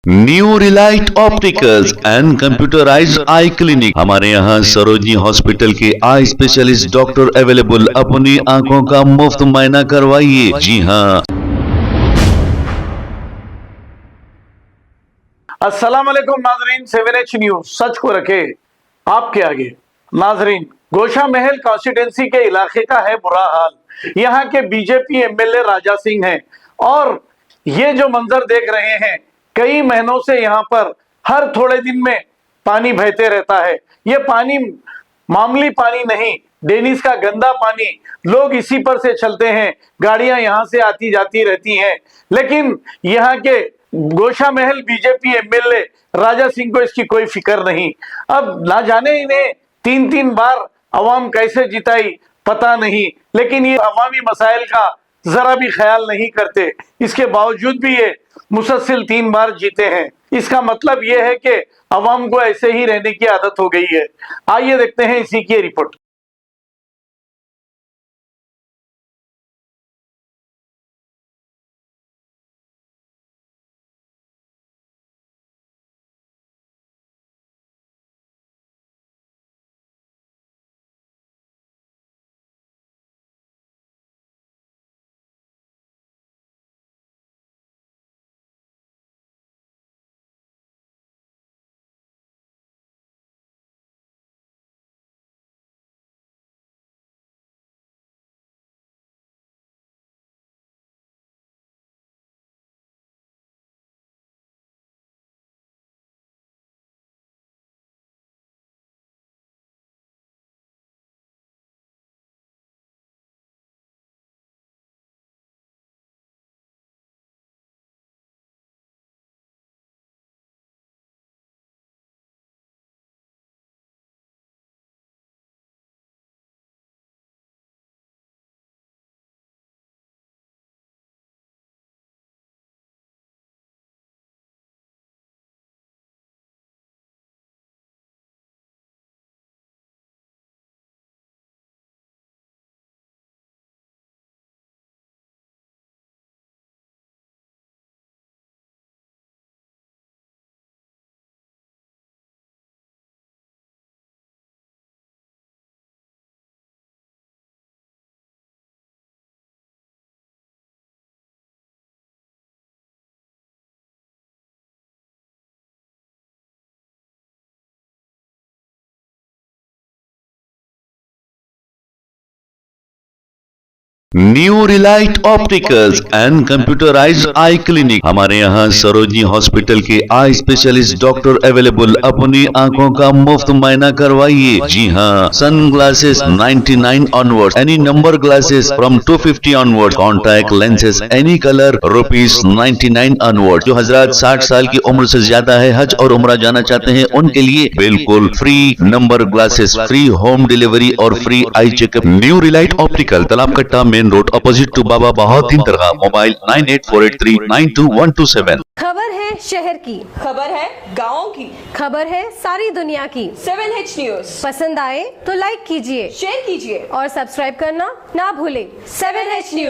New Relight opticals and computerised I clinic. हमारे यहाँ Sarojini hospital के आई स्पेशलिस्ट डॉक्टर अवेलेबल। अपनी आंखों का मुफ्त मुआयना करवाइए। जी हाँ। अस्सलाम वालेकुम नाजरीन, 7H न्यूज सच को रखे आपके आगे। नाजरीन, गोशा महल कॉन्स्टिट्यूंसी के इलाके का है बुरा हाल। यहाँ के बीजेपी एमएलए राजा सिंह हैं और ये जो मंजर देख रहे हैं, कई महीनों से यहाँ पर हर थोड़े दिन में पानी बहते रहता है। ये पानी मामूली पानी नहीं, डेनिस का गंदा पानी। लोग इसी पर से चलते हैं, गाड़ियां यहाँ से आती जाती रहती हैं। लेकिन यहाँ के गोशा महल बीजेपी एमएलए राजा सिंह को इसकी कोई फिक्र नहीं। अब ना जाने इन्हें 3-3 बार अवाम कैसे जिताई पता नहीं, लेकिन ये अवामी मसाइल का जरा भी ख्याल नहीं करते। इसके बावजूद भी ये मुसलसल 3 बार जीते हैं। इसका मतलब ये है कि अवाम को ऐसे ही रहने की आदत हो गई है। आइए देखते हैं इसी की report. New Relight opticals and computerised I clinic. हमारे यहाँ सरोजनी हॉस्पिटल के आई स्पेशलिस्ट डॉक्टर अवेलेबल। अपनी आंखों का मुफ्त मुआयना करवाइए। जी हाँ। Sun glasses 99 onward, any number glasses from 250 onward, contact lenses any colour ₹99 onward. जो हजरात 60 साल की उम्र से ज्यादा है, हज और उम्रा जाना चाहते हैं, उनके लिए बिल्कुल free number glasses, free home delivery और free eye checkup. New Relight Optical, Talab Katta, main road, opposite to Baba Bahauddin Dargah. Mobile 9848392127। खबर है शहर की, खबर है गाँव की, खबर है सारी दुनिया की। 7H न्यूज पसंद आए तो लाइक कीजिए, शेयर कीजिए और सब्सक्राइब करना ना भूलें। 7H news.